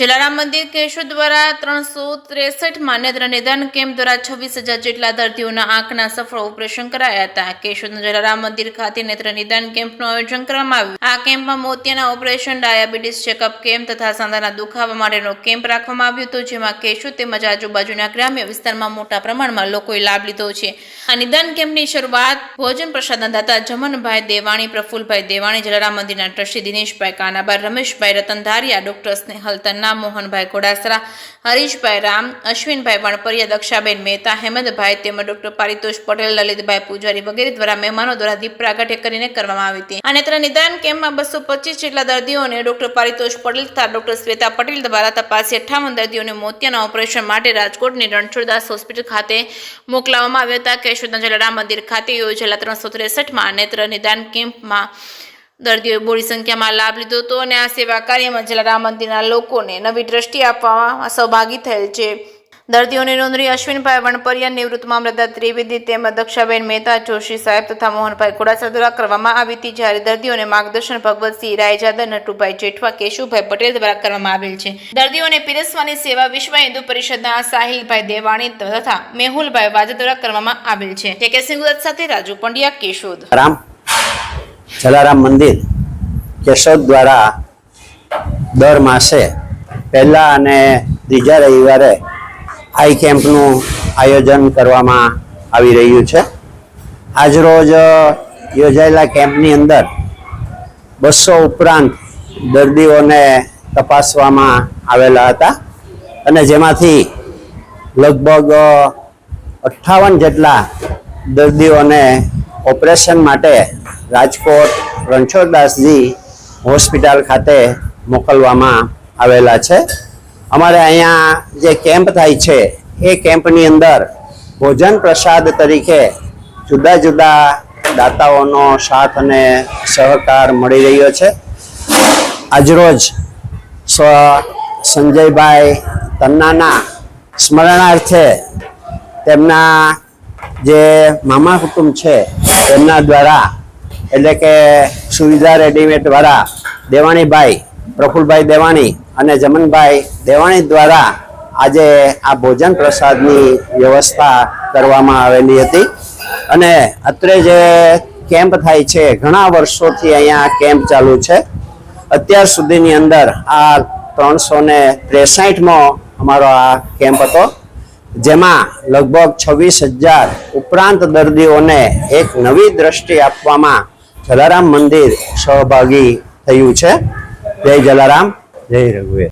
જલારામ મંદિર કેશોદ દ્વારા 363 નેત્ર નિદાન કેમ્પ દ્વારા 26,000 જેટલા દર્દીઓના આંખના સફળ ઓપરેશન કરાયા હતા। કેશોદના જલારામ મંદિર ખાતે નેત્ર નિદાન કેમ્પનું આયોજન કરવામાં આવ્યું। આ કેમ્પમાં મોતિયાના ઓપરેશન, ડાયાબિટીસ ચેકઅપ કેમ્પ તથા સાંધાના દુખાવા માટેનો કેમ્પ રાખવામાં આવ્યો હતો, જેમાં કેશોદ તેમજ આજુબાજુના ગ્રામ્ય વિસ્તારમાં મોટા પ્રમાણમાં લોકોએ લાભ લીધો છે। આ નિદાન કેમ્પની શરૂઆત ભોજન પ્રસાદના દાતા જમનભાઈ દેવાણી, પ્રફુલભાઈ દેવાણી, જલારામ મંદિરના ટ્રસ્ટી દિનેશભાઈ કાનાભાઈ, રમેશભાઈ રતનધારિયા, ડોક્ટર સ્નેહલ તન્ના, મોહનભાઈ ઘોડાસરા, હરીશભાઈ રામ, અશ્વિનભાઈ વણપરિયા, દક્ષાબેન મહેતા, હેમંતભાઈ તેમજ ડોક્ટર પારિતોષ પટેલ, લલિતભાઈ પૂજારી વગેરે દ્વારા મહેમાનો દ્વારા દીપ પ્રાગટ્ય કરીને કરવામાં આવી હતી। આ નેત્ર નિદાન કેમ્પમાં 225 જેટલા દર્દીઓને ડોક્ટર પારિતોષ પટેલ તથા ડોક્ટર શ્વેતા પટેલ દ્વારા તપાસી 58 દર્દીઓને મોતિયાના ઓપરેશન માટે રાજકોટની રણછોડદાસ હોસ્પિટલ ખાતે મોકલવામાં આવ્યા હતા। કેશોદના જલારામ મંદિર ખાતે યોજાયેલા 363માં નેત્ર નિદાન કેમ્પમાં દર્દીઓએ બોડી સંખ્યામાં લાભ લીધો હતો અને આ સેવા કાર્યમાં જલારામ મંદિરના લોકોને નવી દ્રષ્ટિ આપવામાં સહભાગી થયેલ છે। દર્દીઓની નોંધણી અશ્વિનભાઈ વણપરિયા, નિવૃત્ત મામલતદાર ત્રિવેદી તેમજ દક્ષાબેન મહેતા, જોશી સાહેબ તથા મોહનભાઈ ઘોડાસરા દ્વારા કરવામાં આવી હતી, જ્યારે દર્દીઓને માર્ગદર્શન ભગવતસિંહ રાયજાદા, નટુભાઈ જેઠવા, કેશુભાઈ પટેલ દ્વારા કરવામાં આવેલ છે। દર્દીઓને પીરસવાની સેવા વિશ્વ હિન્દુ પરિષદના સાહિલભાઈ દેવાણી તથા મેહુલભાઈ વાજા દ્વારા કરવામાં આવેલ છે। ટેકેસિંગ ગુજરાત સાથે રાજુ પંડ્યા, કેશોદ। જલારામ મંદિર કેશોદ દ્વારા દર માસે પહેલા અને ત્રીજા રવિવારે આઈ કેમ્પનું આયોજન કરવામાં આવી રહ્યું છે। આજરોજ યોજાયેલા કેમ્પની અંદર 200 ઉપરાંત દર્દીઓને તપાસવામાં આવેલા હતા અને જેમાંથી લગભગ 58 જેટલા દર્દીઓને ઓપરેશન માટે રાજકોટ રણછોડદાસજી હોસ્પિટલ ખાતે મોકલવામાં આવેલા છે। અમારે અહીંયા જે કેમ્પ થાય છે એ કેમ્પની અંદર ભોજન પ્રસાદ તરીકે જુદા જુદા દાતાઓનો સાથ અને સહકાર મળી રહ્યો છે। આજરોજ સંજયભાઈ તન્નાના સ્મરણાર્થે તેમના જે મામા કુટુંબ છે તેમના દ્વારા એટલે કે સુવિધા રેડીમેડ દ્વારા દેવાણીભાઈ, પ્રફુલભાઈ દેવાણી અને જમનભાઈ દેવાણી દ્વારા આજે આ ભોજન પ્રસાદની વ્યવસ્થા કરવામાં આવેલી હતી અને અત્રે જે કેમ્પ થાય છે ઘણા વર્ષોથી અહીંયા કેમ્પ ચાલુ છે। અત્યાર સુધીની અંદર આ 363મો અમારો આ કેમ્પ હતો, જેમાં લગભગ 26,000 ઉપરાંત દર્દીઓને એક નવી દ્રષ્ટિ આપવામાં જલારામ મંદિર સહભાગી થયું છે। જય જલારામ, જય રઘુવીર।